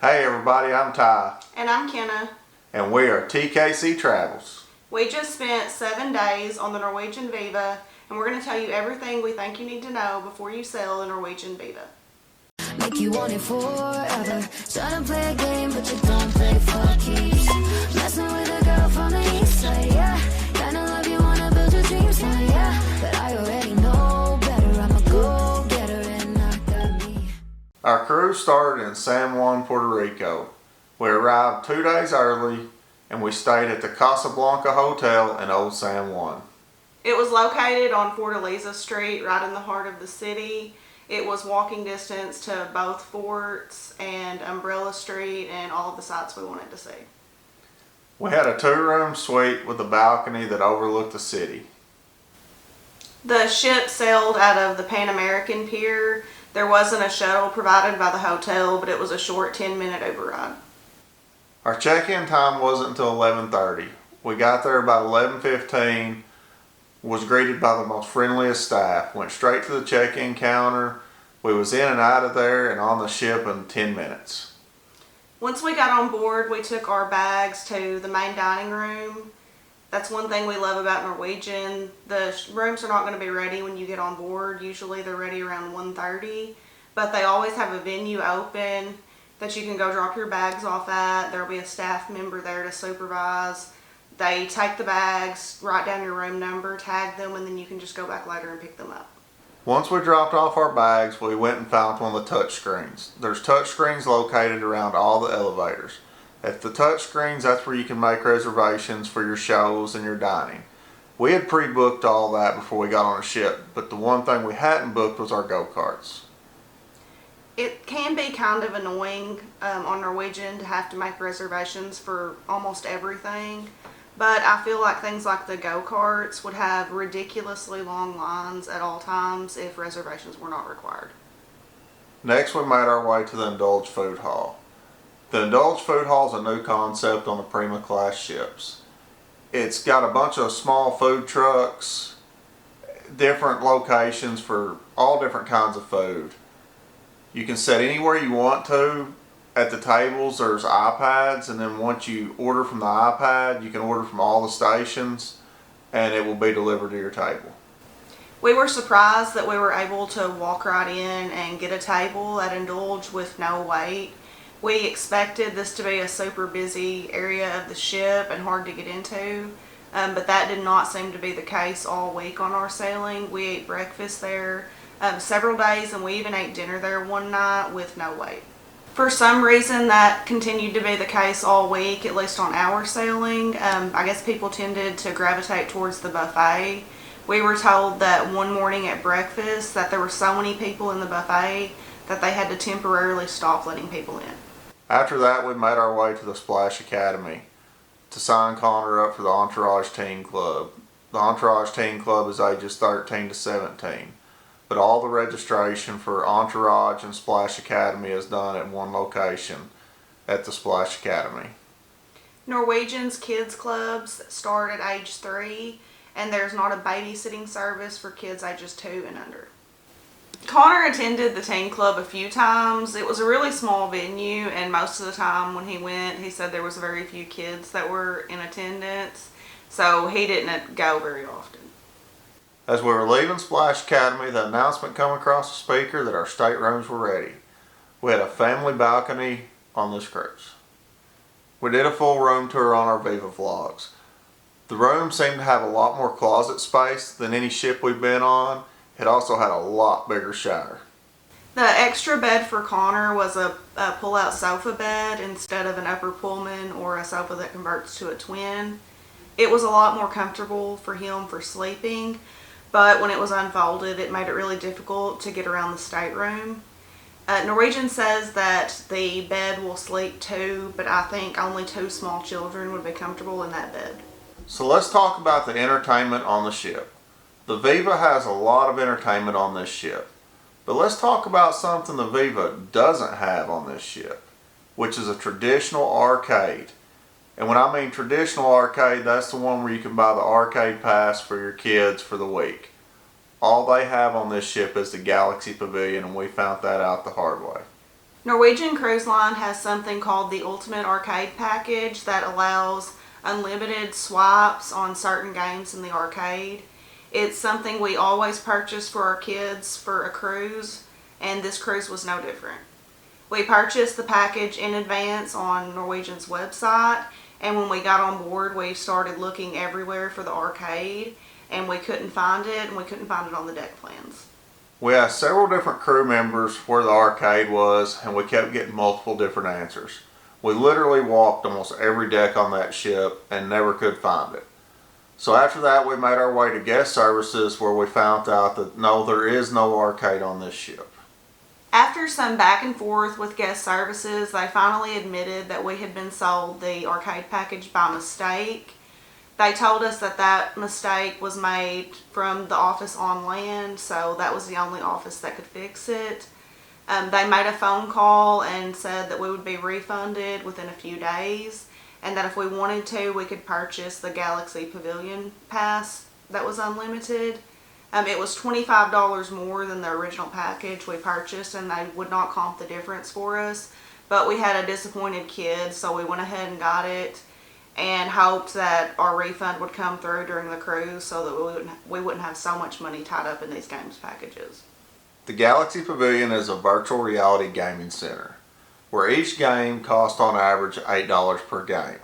Hey everybody, I'm Ty. And I'm Kenna. And we are TKC Travels. We just spent 7 days on the Norwegian Viva, and we're going to tell you everything we think you need to know before you sail the Norwegian Viva. Make you want it forever. Trying to play a game, but you don't play for keeps. Messing with a girl from the east side, yeah. Kinda love you, wanna build your dreams now, yeah. But I already know better. I'm a go-getter and I got me. Our cruise started in San Juan, Puerto Rico. We arrived 2 days early and we stayed at the Casablanca Hotel in Old San Juan. It was located on Fortaleza Street, right in the heart of the city. It was walking distance to both forts and Umbrella Street and all of the sites we wanted to see. We had a 2-room suite with a balcony that overlooked the city. The ship sailed out of the Pan American Pier. There wasn't a shuttle provided by the hotel, but it was a short 10-minute override. Our check-in time wasn't until 11:30. We got there about 11:15, was greeted by the most friendliest staff, went straight to the check-in counter. We was in and out of there and on the ship in 10 minutes. Once we got on board, we took our bags to the main dining room. That's one thing we love about Norwegian. The rooms are not going to be ready when you get on board. Usually they're ready around 1:30, but they always have a venue open that you can go drop your bags off at. There'll be a staff member there to supervise. They take the bags, write down your room number, tag them, and then you can just go back later and pick them up. Once we dropped off our bags, we went and found one of the touch screens. There's touch screens located around all the elevators. At the touch screens, that's where you can make reservations for your shows and your dining. We had pre-booked all that before we got on a ship, but the one thing we hadn't booked was our go-karts. It can be kind of annoying on Norwegian to have to make reservations for almost everything, but I feel like things like the go-karts would have ridiculously long lines at all times if reservations were not required. Next, we made our way to the Indulge Food Hall. The Indulge Food Hall is a new concept on the Prima class ships. It's got a bunch of small food trucks, different locations for all different kinds of food. You can sit anywhere you want to. At the tables there's iPads, and then once you order from the iPad you can order from all the stations and it will be delivered to your table. We were surprised that we were able to walk right in and get a table at Indulge with no wait. We expected this to be a super busy area of the ship and hard to get into, but that did not seem to be the case all week on our sailing. We ate breakfast there several days, and we even ate dinner there one night with no wait. For some reason that continued to be the case all week, at least on our sailing. I guess people tended to gravitate towards the buffet. We were told that one morning at breakfast that there were so many people in the buffet that they had to temporarily stop letting people in. After that, we made our way to the Splash Academy to sign Connor up for the Entourage Teen Club. The Entourage Teen Club is ages 13 to 17, but all the registration for Entourage and Splash Academy is done at one location, at the Splash Academy. Norwegian's kids clubs start at age 3, and there's not a babysitting service for kids ages 2 and under. Connor attended the teen club a few times. It was a really small venue, and most of the time when he went, he said there was very few kids that were in attendance, so he didn't go very often. As we were leaving Splash Academy, the announcement came across the speaker that our staterooms were ready. We had a family balcony on this cruise. We did a full room tour on our Viva vlogs. The room seemed to have a lot more closet space than any ship we've been on. It also had a lot bigger shower. The extra bed for Connor was a pull-out sofa bed instead of an upper Pullman or a sofa that converts to a twin. It was a lot more comfortable for him for sleeping, but when it was unfolded it made it really difficult to get around the stateroom. Norwegian says that the bed will sleep 2, but I think only 2 small children would be comfortable in that bed. So let's talk about the entertainment on the ship. The Viva has a lot of entertainment on this ship, but let's talk about something the Viva doesn't have on this ship, which is a traditional arcade. And when I mean traditional arcade, that's the one where you can buy the arcade pass for your kids for the week. All they have on this ship is the Galaxy Pavilion, and we found that out the hard way. Norwegian Cruise Line has something called the Ultimate Arcade Package that allows unlimited swipes on certain games in the arcade. It's something we always purchase for our kids for a cruise, and this cruise was no different. We purchased the package in advance on Norwegian's website, and when we got on board, we started looking everywhere for the arcade, and we couldn't find it, and we couldn't find it on the deck plans. We asked several different crew members where the arcade was, and we kept getting multiple different answers. We literally walked almost every deck on that ship and never could find it. So after that, we made our way to guest services, where we found out that no, there is no arcade on this ship. After some back and forth with guest services, they finally admitted that we had been sold the arcade package by mistake. They told us that that mistake was made from the office on land, so that was the only office that could fix it. They made a phone call and said that we would be refunded within a few days, and that if we wanted to, we could purchase the Galaxy Pavilion Pass that was unlimited. It was $25 more than the original package we purchased, and they would not comp the difference for us. But we had a disappointed kid, so we went ahead and got it and hoped that our refund would come through during the cruise so that we wouldn't have so much money tied up in these games packages. The Galaxy Pavilion is a virtual reality gaming center where each game costs on average $8 per game.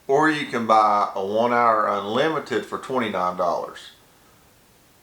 Or you can buy a 1 hour unlimited for $29.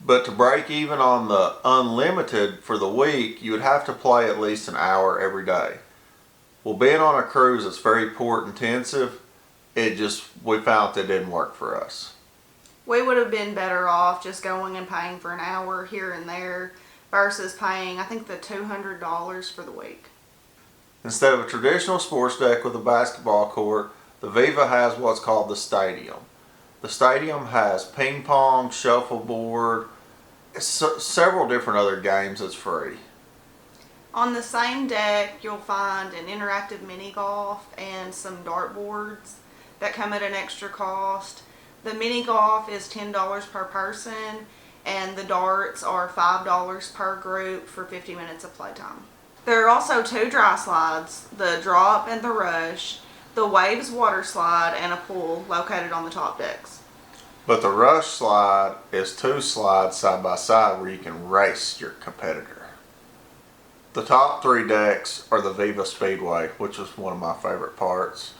But to break even on the unlimited for the week, you would have to play at least an hour every day. Well, being on a cruise is very port intensive. We found that it didn't work for us. We would have been better off just going and paying for an hour here and there versus paying, I think, the $200 for the week. Instead of a traditional sports deck with a basketball court, the Viva has what's called the stadium. The stadium has ping pong, shuffleboard, several different other games that's free. On the same deck, you'll find an interactive mini golf and some dartboards that come at an extra cost. The mini golf is $10 per person, and the darts are $5 per group for 50 minutes of playtime. There are also 2 dry slides, the Drop and the Rush, the Waves water slide, and a pool located on the top decks. But the Rush slide is 2 slides side by side where you can race your competitor. The top 3 decks are the Viva Speedway, which is one of my favorite parts.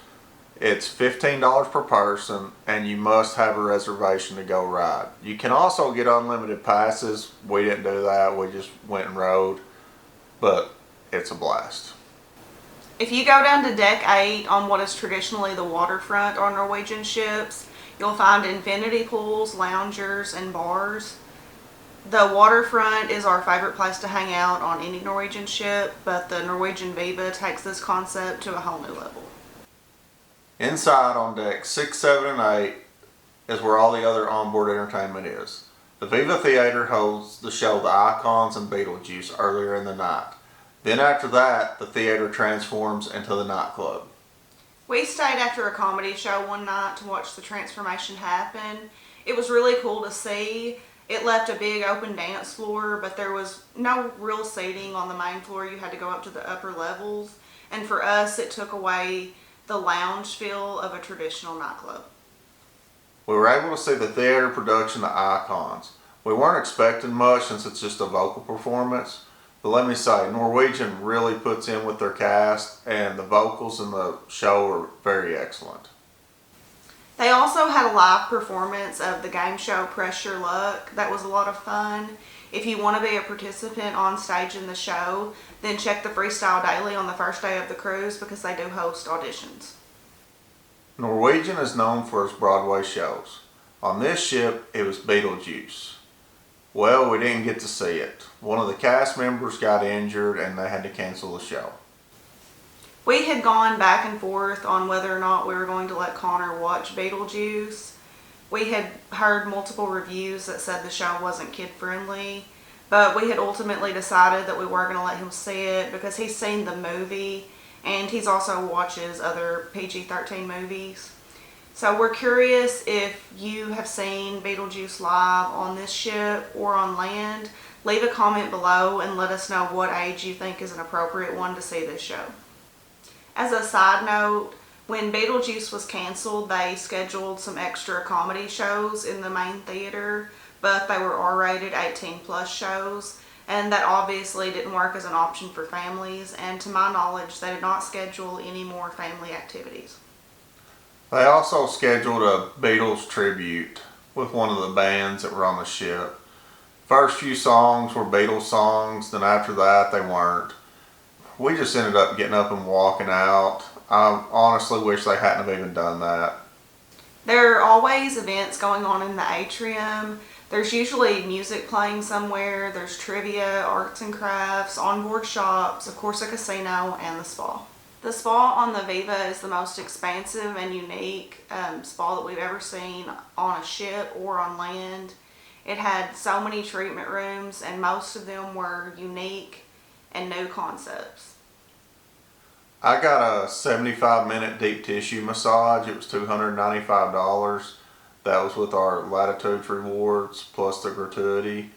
It's $15 per person, and you must have a reservation to go ride. You can also get unlimited passes. We didn't do that. We just went and rode, but it's a blast. If you go down to deck 8 on what is traditionally the waterfront on Norwegian ships, you'll find infinity pools, loungers, and bars. The waterfront is our favorite place to hang out on any Norwegian ship, but the Norwegian Viva takes this concept to a whole new level. Inside on decks 6, 7, and 8 is where all the other onboard entertainment is. The Viva Theater holds the show The Icons and Beetlejuice earlier in the night. Then after that, the theater transforms into the nightclub. We stayed after a comedy show one night to watch the transformation happen. It was really cool to see. It left a big open dance floor, but there was no real seating on the main floor. You had to go up to the upper levels. And for us, it took away the lounge feel of a traditional nightclub. We were able to see the theater production The Icons. We weren't expecting much since it's just a vocal performance, but let me say, Norwegian really puts in with their cast, and the vocals in the show are very excellent. They also had a live performance of the game show Press Your Luck. That was a lot of fun. If you want to be a participant on stage in the show, then check the Freestyle Daily on the first day of the cruise because they do host auditions. Norwegian is known for its Broadway shows. On this ship, it was Beetlejuice. Well, we didn't get to see it. One of the cast members got injured and they had to cancel the show. We had gone back and forth on whether or not we were going to let Connor watch Beetlejuice. We had heard multiple reviews that said the show wasn't kid-friendly, but we had ultimately decided that we were going to let him see it because he's seen the movie and he's also watches other PG-13 movies. So we're curious if you have seen Beetlejuice live on this ship or on land. Leave a comment below and let us know what age you think is an appropriate one to see this show. As a side note, when Beetlejuice was canceled, they scheduled some extra comedy shows in the main theater, but they were R-rated 18+ shows, and that obviously didn't work as an option for families, and to my knowledge, they did not schedule any more family activities. They also scheduled a Beatles tribute with one of the bands that were on the ship. First few songs were Beatles songs, then after that they weren't. We just ended up getting up and walking out. I honestly wish they hadn't have even done that. There are always events going on in the atrium. There's usually music playing somewhere, there's trivia, arts and crafts, onboard shops, of course a casino, and the spa. The spa on the Viva is the most expansive and unique spa that we've ever seen on a ship or on land. It had so many treatment rooms, and most of them were unique and new concepts. I got a 75-minute deep tissue massage. It was $295. That was with our Latitudes rewards plus the gratuity.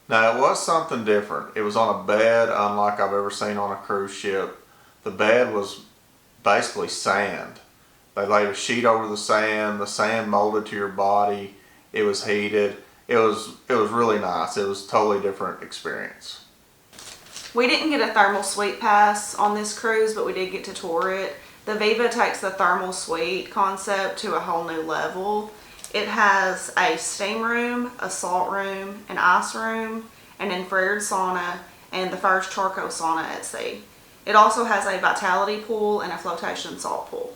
Now it was something different. It was on a bed unlike I've ever seen on a cruise ship. The bed was basically sand. They laid a sheet over the sand molded to your body. It was heated. It was really nice. It was a totally different experience. We didn't get a thermal suite pass on this cruise, but we did get to tour it. The Viva takes the thermal suite concept to a whole new level. It has a steam room, a salt room, an ice room, an infrared sauna, and the first charcoal sauna at sea. It also has a vitality pool and a flotation salt pool.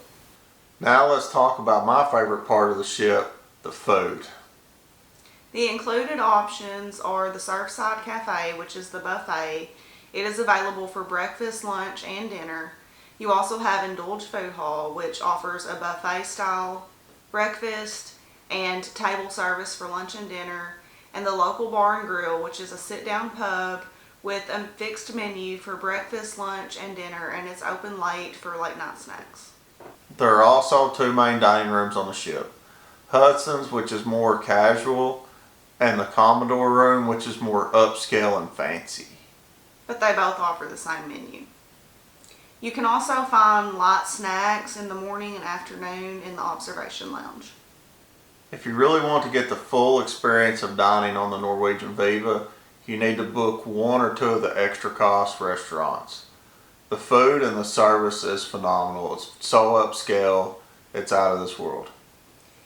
Now let's talk about my favorite part of the ship, the food. The included options are the Surfside Cafe, which is the buffet. It is available for breakfast, lunch, and dinner. You also have Indulge Food Hall, which offers a buffet-style breakfast and table service for lunch and dinner, and the local bar and grill, which is a sit-down pub with a fixed menu for breakfast, lunch, and dinner, and it's open late for late night snacks. There are also two main dining rooms on the ship. Hudson's, which is more casual, and the Commodore room, which is more upscale and fancy. But they both offer the same menu. You can also find light snacks in the morning and afternoon in the observation lounge. If you really want to get the full experience of dining on the Norwegian Viva, you need to book one or two of the extra cost restaurants. The food and the service is phenomenal. It's so upscale, it's out of this world.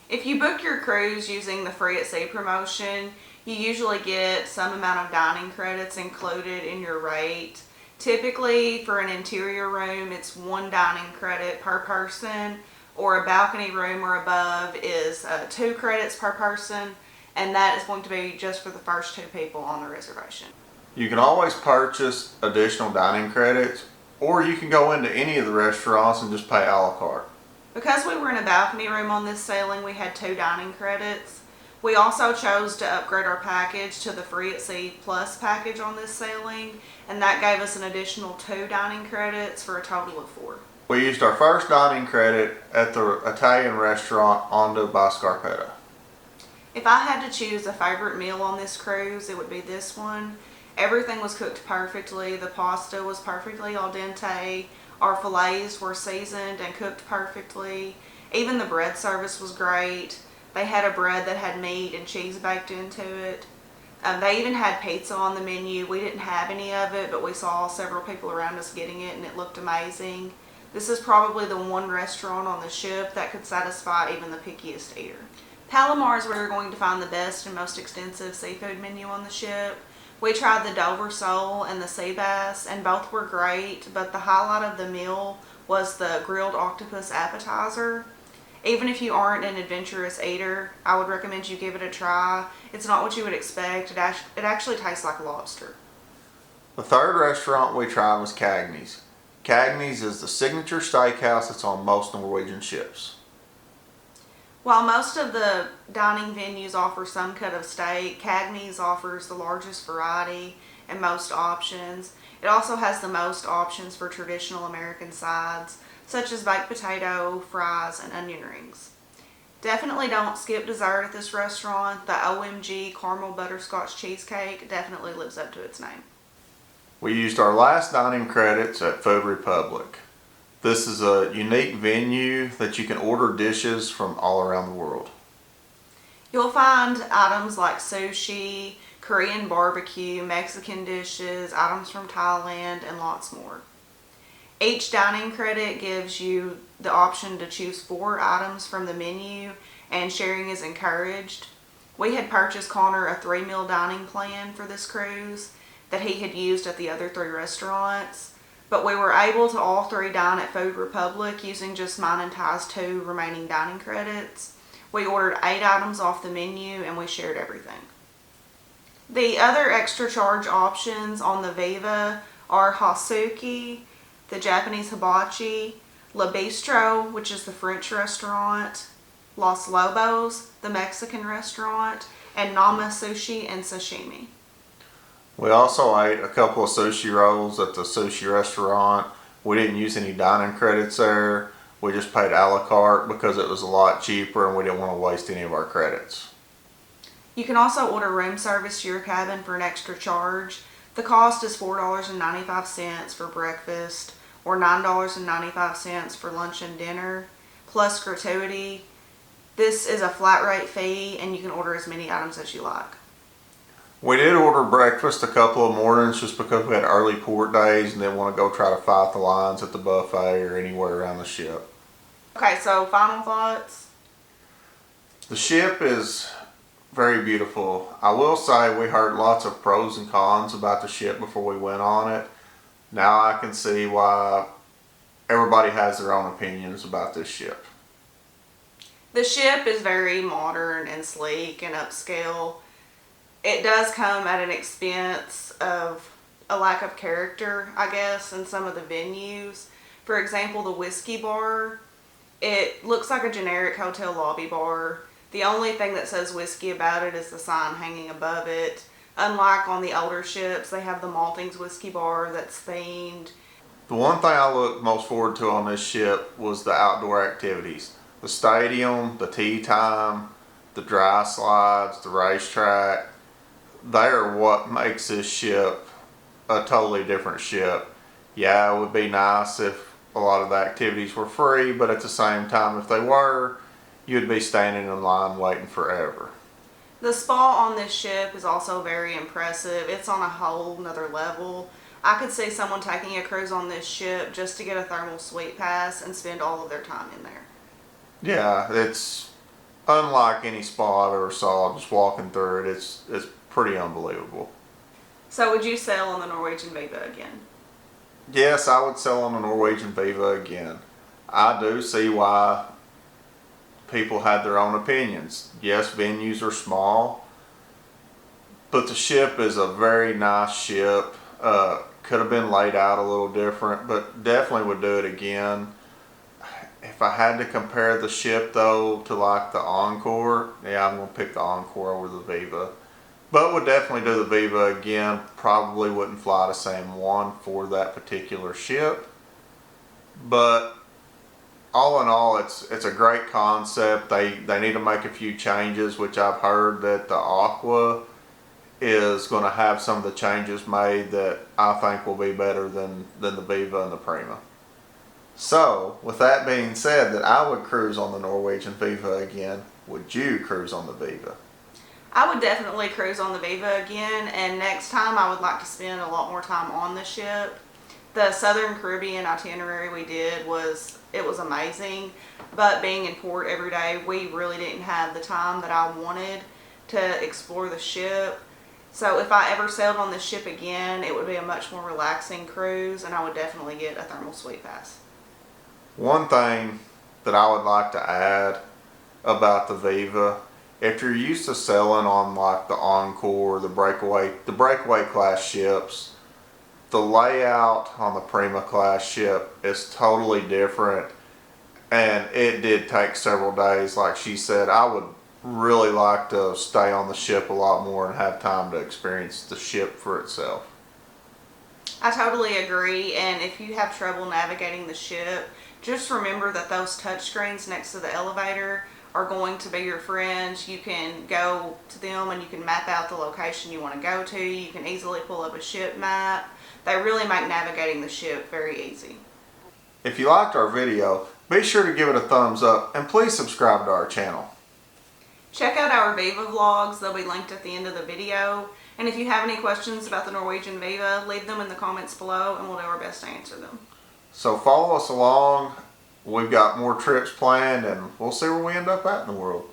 If you book your cruise using the Free at Sea promotion, you usually get some amount of dining credits included in your rate. Typically, for an interior room, it's 1 dining credit per person, or a balcony room or above is 2 credits per person, and that is going to be just for the first 2 people on the reservation. You can always purchase additional dining credits, or you can go into any of the restaurants and just pay a la carte. Because we were in a balcony room on this sailing, we had 2 dining credits. We also chose to upgrade our package to the Free at Sea Plus package on this sailing, and that gave us an additional 2 dining credits for a total of 4. We used our first dining credit at the Italian restaurant Onda by Scarpetta. If I had to choose a favorite meal on this cruise, it would be this one. Everything was cooked perfectly. The pasta was perfectly al dente. Our fillets were seasoned and cooked perfectly. Even the bread service was great. They had a bread that had meat and cheese baked into it. They even had pizza on the menu. We didn't have any of it, but we saw several people around us getting it, and it looked amazing. This is probably the one restaurant on the ship that could satisfy even the pickiest eater. Palomar is where you're going to find the best and most extensive seafood menu on the ship. We tried the Dover sole and the sea bass, and both were great, but the highlight of the meal was the grilled octopus appetizer. Even if you aren't an adventurous eater, I would recommend you give it a try. It's not what you would expect. It actually tastes like lobster. The third restaurant we tried was Cagney's. Cagney's is the signature steakhouse that's on most Norwegian ships. While most of the dining venues offer some cut of steak, Cagney's offers the largest variety and most options. It also has the most options for traditional American sides, such as baked potato, fries, and onion rings. Definitely don't skip dessert at this restaurant. The OMG caramel butterscotch cheesecake definitely lives up to its name. We used our last dining credits at Food Republic. This is a unique venue that you can order dishes from all around the world. You'll find items like sushi, Korean barbecue, Mexican dishes, items from Thailand, and lots more. Each dining credit gives you the option to choose 4 items from the menu, and sharing is encouraged. We had purchased Connor a 3-meal dining plan for this cruise that he had used at the other 3 restaurants, but we were able to all 3 dine at Food Republic using just mine and Ty's 2 remaining dining credits. We ordered 8 items off the menu and we shared everything. The other extra charge options on the Viva are Hasuki, the Japanese hibachi, La Bistro, which is the French restaurant, Los Lobos, the Mexican restaurant, and Nama Sushi and Sashimi. We also ate a couple of sushi rolls at the sushi restaurant. We didn't use any dining credits there. We just paid a la carte because it was a lot cheaper and we didn't want to waste any of our credits. You can also order room service to your cabin for an extra charge. The cost is $4.95 for breakfast or $9.95 for lunch and dinner, plus gratuity. This is a flat rate fee and you can order as many items as you like. We did order breakfast a couple of mornings just because we had early port days and didn't want to go try to fight the lines at the buffet or anywhere around the ship. Okay, so final thoughts? The ship is very beautiful. I will say we heard lots of pros and cons about the ship before we went on it. Now I can see why everybody has their own opinions about this ship. The ship is very modern and sleek and upscale. It does come at an expense of a lack of character, I guess, in some of the venues. For example, the whiskey bar, it looks like a generic hotel lobby bar. The only thing that says whiskey about it is the sign hanging above it. Unlike on the older ships, they have the Maltings whiskey bar that's themed. The one thing I looked most forward to on this ship was the outdoor activities. The stadium, the tea time, the dry slides, the racetrack. They are what makes this ship a totally different ship. Yeah, it would be nice if a lot of the activities were free, but at the same time, if they were, you'd be standing in line waiting forever. The spa on this ship is also very impressive. It's on a whole nother level. I could see someone taking a cruise on this ship just to get a thermal suite pass and spend all of their time in there. Yeah, it's unlike any spa I've ever saw. Just walking through it, it's pretty unbelievable. So would you sail on the Norwegian Viva again? Yes, I would sail on the Norwegian Viva again. I do see why people had their own opinions. Yes, venues are small, but the ship is a very nice ship. Could have been laid out a little different, but definitely would do it again. If I had to compare the ship though to like the Encore, yeah, I'm going to pick the Encore over the Viva. But would definitely do the Viva again. Probably wouldn't fly to San Juan for that particular ship. But all in all, it's a great concept. They need to make a few changes, which I've heard that the Aqua is going to have some of the changes made that I think will be better than the Viva and the Prima. So, with that being said, that I would cruise on the Norwegian Viva again. Would you cruise on the Viva? I would definitely cruise on the Viva again, and next time I would like to spend a lot more time on the ship. The Southern Caribbean itinerary we did was amazing, but being in port every day, we really didn't have the time that I wanted to explore the ship. So if I ever sailed on this ship again, it would be a much more relaxing cruise, and I would definitely get a thermal suite pass. One thing that I would like to add about the Viva, if you're used to sailing on like the Encore, the breakaway class ships, the layout on the Prima class ship is totally different, and it did take several days. Like she said, I would really like to stay on the ship a lot more and have time to experience the ship for itself. I totally agree, and if you have trouble navigating the ship, just remember that those touchscreens next to the elevator are going to be your friends. You can go to them and you can map out the location you want to go to. You can easily pull up a ship map. They really make navigating the ship very easy. If you liked our video, be sure to give it a thumbs up and please subscribe to our channel. Check out our Viva vlogs. They'll be linked at the end of the video. And if you have any questions about the Norwegian Viva, leave them in the comments below and we'll do our best to answer them. So follow us along. We've got more trips planned and we'll see where we end up at in the world.